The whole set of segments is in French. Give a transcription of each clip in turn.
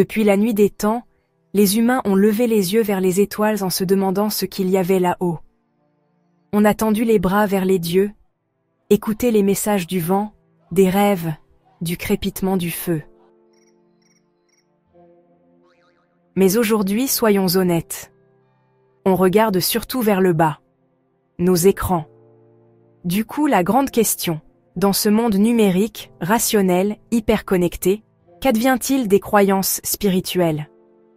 Depuis la nuit des temps, les humains ont levé les yeux vers les étoiles en se demandant ce qu'il y avait là-haut. On a tendu les bras vers les dieux, écouté les messages du vent, des rêves, du crépitement du feu. Mais aujourd'hui, soyons honnêtes. On regarde surtout vers le bas, nos écrans. Du coup, la grande question, dans ce monde numérique, rationnel, hyper connecté, qu'advient-il des croyances spirituelles?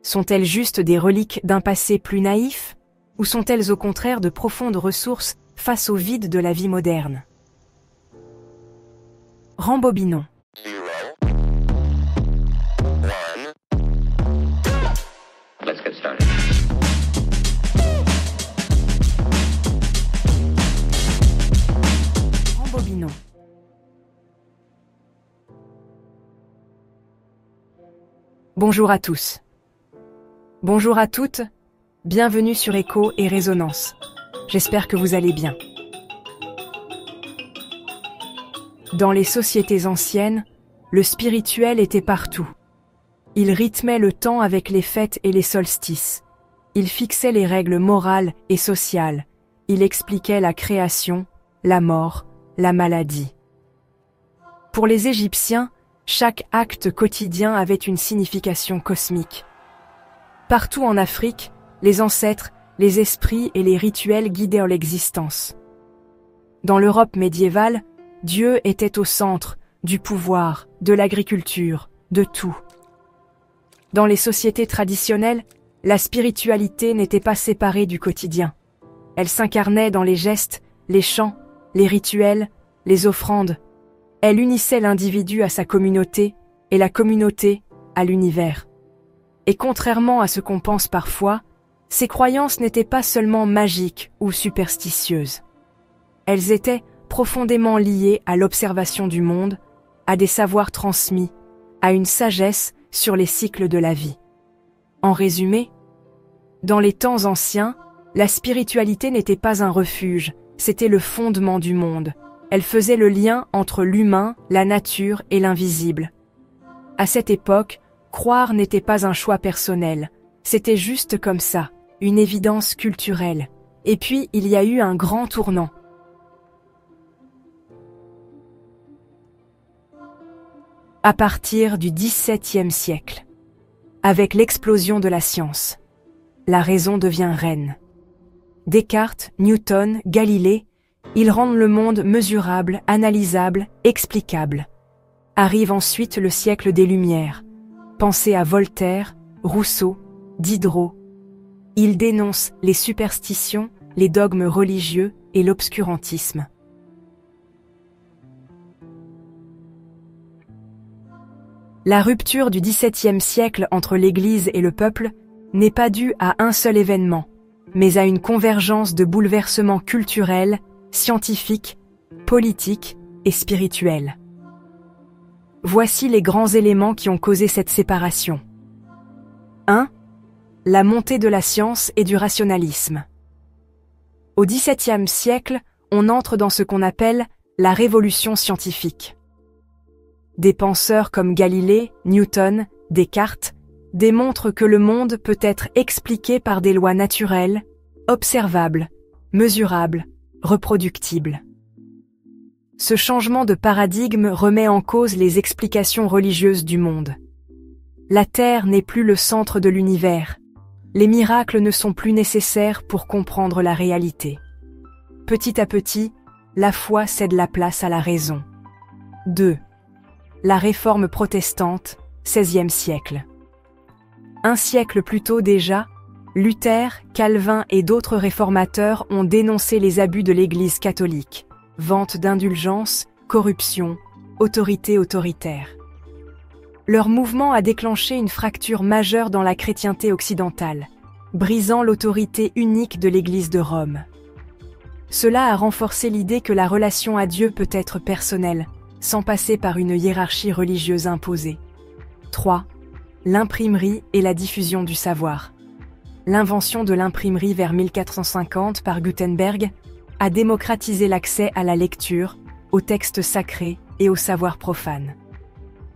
Sont-elles juste des reliques d'un passé plus naïf, ou sont-elles au contraire de profondes ressources face au vide de la vie moderne? Rembobinons. Let's get started. Rembobinons. Bonjour à tous. Bonjour à toutes, bienvenue sur Écho et Résonance. J'espère que vous allez bien. Dans les sociétés anciennes, le spirituel était partout. Il rythmait le temps avec les fêtes et les solstices. Il fixait les règles morales et sociales. Il expliquait la création, la mort, la maladie. Pour les Égyptiens, chaque acte quotidien avait une signification cosmique. Partout en Afrique, les ancêtres, les esprits et les rituels guidaient l'existence. Dans l'Europe médiévale, Dieu était au centre du pouvoir, de l'agriculture, de tout. Dans les sociétés traditionnelles, la spiritualité n'était pas séparée du quotidien. Elle s'incarnait dans les gestes, les chants, les rituels, les offrandes. Elle unissait l'individu à sa communauté et la communauté à l'univers. Et contrairement à ce qu'on pense parfois, ces croyances n'étaient pas seulement magiques ou superstitieuses. Elles étaient profondément liées à l'observation du monde, à des savoirs transmis, à une sagesse sur les cycles de la vie. En résumé, dans les temps anciens, la spiritualité n'était pas un refuge, c'était le fondement du monde. Elle faisait le lien entre l'humain, la nature et l'invisible. À cette époque, croire n'était pas un choix personnel, c'était juste comme ça, une évidence culturelle. Et puis, il y a eu un grand tournant. À partir du XVIIe siècle, avec l'explosion de la science, la raison devient reine. Descartes, Newton, Galilée, ils rendent le monde mesurable, analysable, explicable. Arrive ensuite le siècle des Lumières. Pensez à Voltaire, Rousseau, Diderot. Ils dénoncent les superstitions, les dogmes religieux et l'obscurantisme. La rupture du XVIIe siècle entre l'Église et le peuple n'est pas due à un seul événement, mais à une convergence de bouleversements culturels, scientifiques, politiques et spirituels. Voici les grands éléments qui ont causé cette séparation. 1. La montée de la science et du rationalisme. Au XVIIe siècle, on entre dans ce qu'on appelle la révolution scientifique. Des penseurs comme Galilée, Newton, Descartes démontrent que le monde peut être expliqué par des lois naturelles, observables, mesurables, reproductibles. Ce changement de paradigme remet en cause les explications religieuses du monde. La Terre n'est plus le centre de l'univers. Les miracles ne sont plus nécessaires pour comprendre la réalité. Petit à petit, la foi cède la place à la raison. 2. La réforme protestante, XVIe siècle. Un siècle plus tôt déjà, Luther, Calvin et d'autres réformateurs ont dénoncé les abus de l'Église catholique, vente d'indulgences, corruption, autorité autoritaire. Leur mouvement a déclenché une fracture majeure dans la chrétienté occidentale, brisant l'autorité unique de l'Église de Rome. Cela a renforcé l'idée que la relation à Dieu peut être personnelle, sans passer par une hiérarchie religieuse imposée. 3. L'imprimerie et la diffusion du savoir. L'invention de l'imprimerie vers 1450 par Gutenberg a démocratisé l'accès à la lecture, aux textes sacrés et au savoir profane.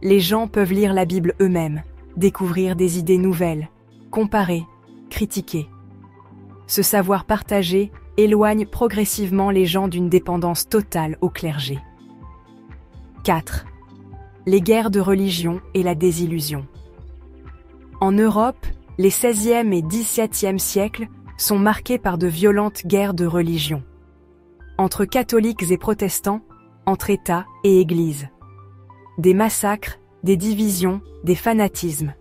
Les gens peuvent lire la Bible eux-mêmes, découvrir des idées nouvelles, comparer, critiquer. Ce savoir partagé éloigne progressivement les gens d'une dépendance totale au clergé. 4. Les guerres de religion et la désillusion. En Europe, les XVIe et XVIIe siècles sont marqués par de violentes guerres de religion. Entre catholiques et protestants, entre État et Église. Des massacres, des divisions, des fanatismes.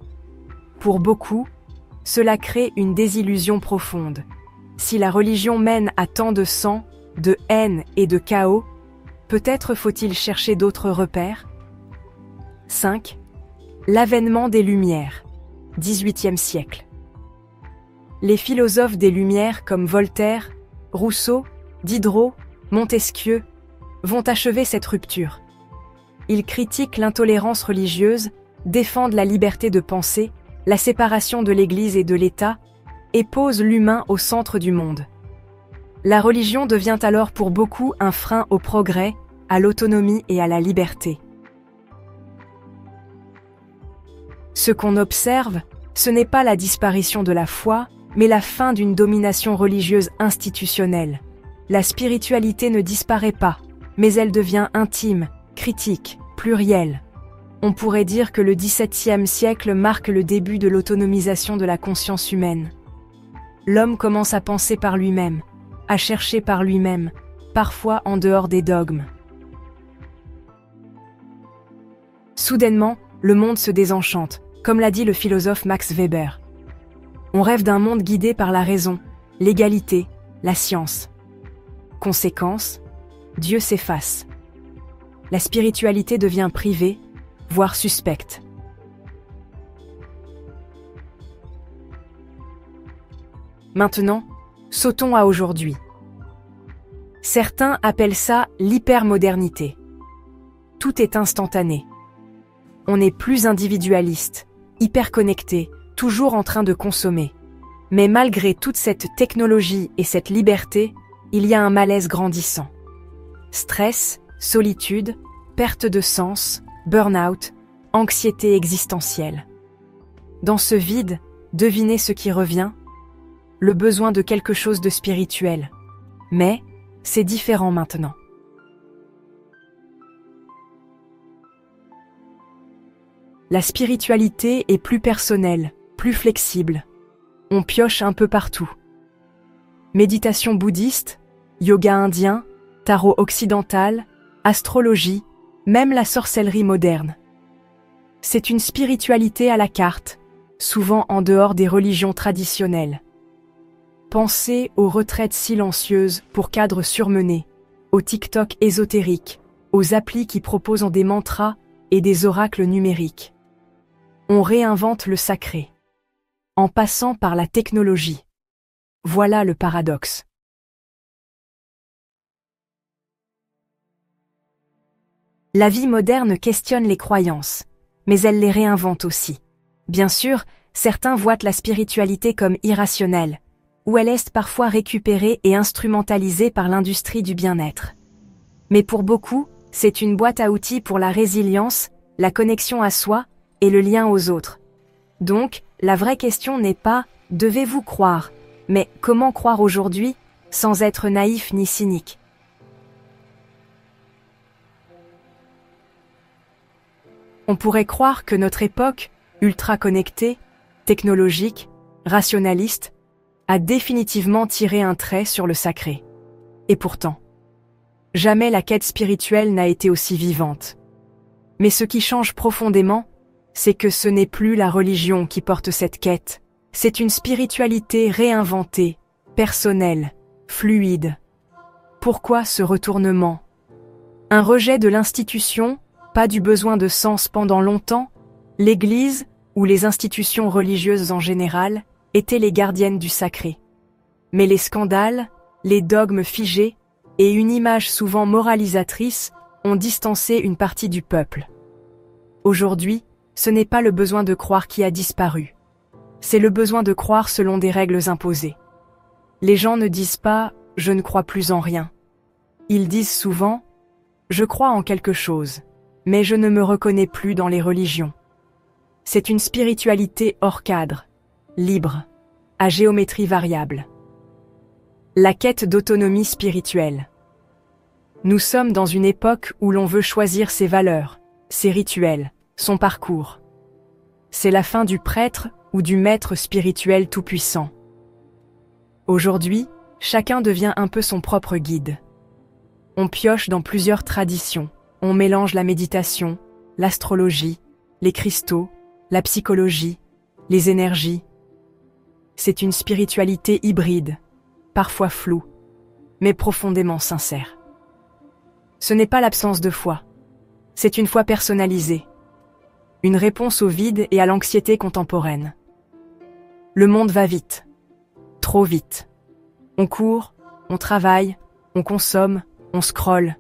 Pour beaucoup, cela crée une désillusion profonde. Si la religion mène à tant de sang, de haine et de chaos, peut-être faut-il chercher d'autres repères? 5. L'avènement des Lumières, XVIIIe siècle. Les philosophes des Lumières comme Voltaire, Rousseau, Diderot, Montesquieu vont achever cette rupture. Ils critiquent l'intolérance religieuse, défendent la liberté de penser, la séparation de l'Église et de l'État, et posent l'humain au centre du monde. La religion devient alors pour beaucoup un frein au progrès, à l'autonomie et à la liberté. Ce qu'on observe, ce n'est pas la disparition de la foi, mais la fin d'une domination religieuse institutionnelle. La spiritualité ne disparaît pas, mais elle devient intime, critique, plurielle. On pourrait dire que le XVIIe siècle marque le début de l'autonomisation de la conscience humaine. L'homme commence à penser par lui-même, à chercher par lui-même, parfois en dehors des dogmes. Soudainement, le monde se désenchante, comme l'a dit le philosophe Max Weber. On rêve d'un monde guidé par la raison, l'égalité, la science. Conséquence, Dieu s'efface. La spiritualité devient privée, voire suspecte. Maintenant, sautons à aujourd'hui. Certains appellent ça l'hypermodernité. Tout est instantané. On est plus individualiste, hyperconnecté, toujours en train de consommer. Mais malgré toute cette technologie et cette liberté, il y a un malaise grandissant. Stress, solitude, perte de sens, burn-out, anxiété existentielle. Dans ce vide, devinez ce qui revient? Le besoin de quelque chose de spirituel. Mais, c'est différent maintenant. La spiritualité est plus personnelle, plus flexible. On pioche un peu partout. Méditation bouddhiste, yoga indien, tarot occidental, astrologie, même la sorcellerie moderne. C'est une spiritualité à la carte, souvent en dehors des religions traditionnelles. Pensez aux retraites silencieuses pour cadres surmenés, aux TikTok ésotériques, aux applis qui proposent des mantras et des oracles numériques. On réinvente le sacré, en passant par la technologie. Voilà le paradoxe. La vie moderne questionne les croyances, mais elle les réinvente aussi. Bien sûr, certains voient la spiritualité comme irrationnelle, ou elle est parfois récupérée et instrumentalisée par l'industrie du bien-être. Mais pour beaucoup, c'est une boîte à outils pour la résilience, la connexion à soi et le lien aux autres. Donc, la vraie question n'est pas « devez-vous croire ?», mais « comment croire aujourd'hui ?» sans être naïf ni cynique. On pourrait croire que notre époque, ultra connectée, technologique, rationaliste, a définitivement tiré un trait sur le sacré. Et pourtant, jamais la quête spirituelle n'a été aussi vivante. Mais ce qui change profondément, c'est que ce n'est plus la religion qui porte cette quête, c'est une spiritualité réinventée, personnelle, fluide. Pourquoi ce retournement? Un rejet de l'institution, pas du besoin de sens pendant longtemps, l'Église, ou les institutions religieuses en général, étaient les gardiennes du sacré. Mais les scandales, les dogmes figés et une image souvent moralisatrice ont distancé une partie du peuple. Aujourd'hui, ce n'est pas le besoin de croire qui a disparu. C'est le besoin de croire selon des règles imposées. Les gens ne disent pas « je ne crois plus en rien ». Ils disent souvent « je crois en quelque chose, mais je ne me reconnais plus dans les religions ». C'est une spiritualité hors cadre, libre, à géométrie variable. La quête d'autonomie spirituelle. Nous sommes dans une époque où l'on veut choisir ses valeurs, ses rituels, son parcours. C'est la fin du prêtre ou du maître spirituel tout-puissant. Aujourd'hui, chacun devient un peu son propre guide. On pioche dans plusieurs traditions, on mélange la méditation, l'astrologie, les cristaux, la psychologie, les énergies. C'est une spiritualité hybride, parfois floue, mais profondément sincère. Ce n'est pas l'absence de foi, c'est une foi personnalisée, une réponse au vide et à l'anxiété contemporaine. Le monde va vite, trop vite. On court, on travaille, on consomme, on scrolle.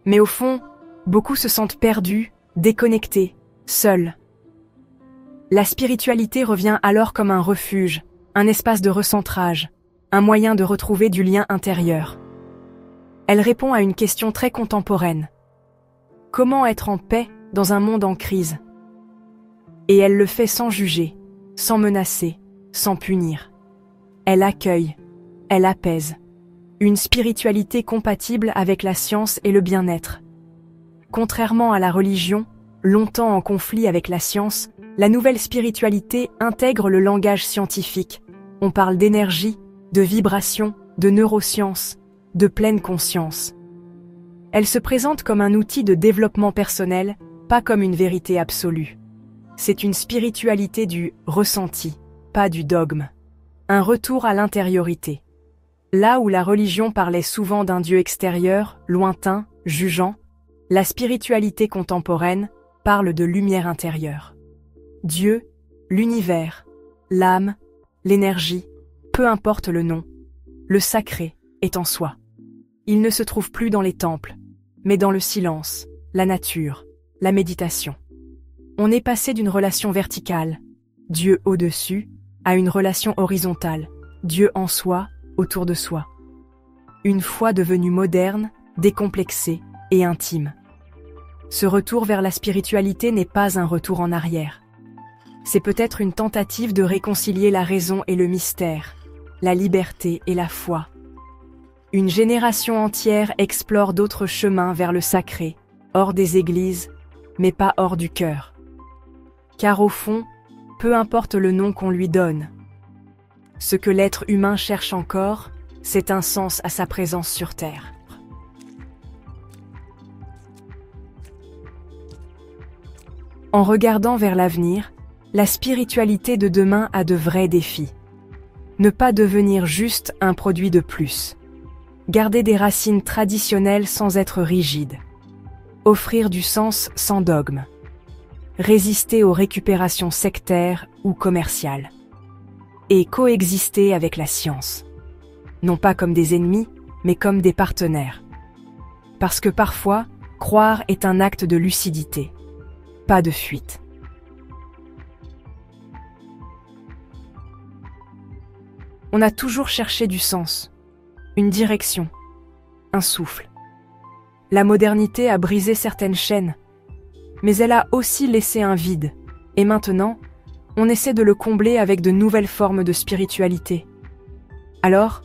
Mais au fond, beaucoup se sentent perdus, déconnectés, seuls. La spiritualité revient alors comme un refuge, un espace de recentrage, un moyen de retrouver du lien intérieur. Elle répond à une question très contemporaine. Comment être en paix dans un monde en crise? Et elle le fait sans juger, sans menacer, sans punir. Elle accueille, elle apaise. Une spiritualité compatible avec la science et le bien-être. Contrairement à la religion, longtemps en conflit avec la science, la nouvelle spiritualité intègre le langage scientifique. On parle d'énergie, de vibration, de neurosciences, de pleine conscience. Elle se présente comme un outil de développement personnel, pas comme une vérité absolue. C'est une spiritualité du ressenti, pas du dogme. Un retour à l'intériorité. Là où la religion parlait souvent d'un Dieu extérieur, lointain, jugeant, la spiritualité contemporaine parle de lumière intérieure. Dieu, l'univers, l'âme, l'énergie, peu importe le nom, le sacré est en soi. Il ne se trouve plus dans les temples, mais dans le silence, la nature, la méditation. On est passé d'une relation verticale, Dieu au-dessus, à une relation horizontale, Dieu en soi, autour de soi. Une foi devenue moderne, décomplexée et intime. Ce retour vers la spiritualité n'est pas un retour en arrière. C'est peut-être une tentative de réconcilier la raison et le mystère, la liberté et la foi. Une génération entière explore d'autres chemins vers le sacré, hors des églises, mais pas hors du cœur. Car au fond, peu importe le nom qu'on lui donne, ce que l'être humain cherche encore, c'est un sens à sa présence sur Terre. En regardant vers l'avenir, la spiritualité de demain a de vrais défis. Ne pas devenir juste un produit de plus. Garder des racines traditionnelles sans être rigide. Offrir du sens sans dogme. Résister aux récupérations sectaires ou commerciales. Et coexister avec la science. Non pas comme des ennemis, mais comme des partenaires. Parce que parfois, croire est un acte de lucidité, pas de fuite. On a toujours cherché du sens, une direction, un souffle. La modernité a brisé certaines chaînes, mais elle a aussi laissé un vide, et maintenant, on essaie de le combler avec de nouvelles formes de spiritualité. Alors,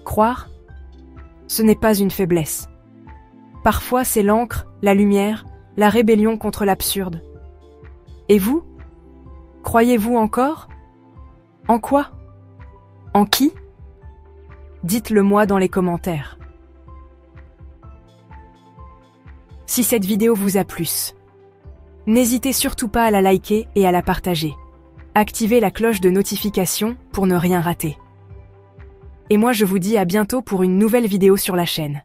croire, ce n'est pas une faiblesse. Parfois, c'est l'encre, la lumière, la rébellion contre l'absurde. Et vous? Croyez-vous encore? En quoi? En qui? Dites-le-moi dans les commentaires. Si cette vidéo vous a plu, n'hésitez surtout pas à la liker et à la partager. Activez la cloche de notification pour ne rien rater. Et moi je vous dis à bientôt pour une nouvelle vidéo sur la chaîne.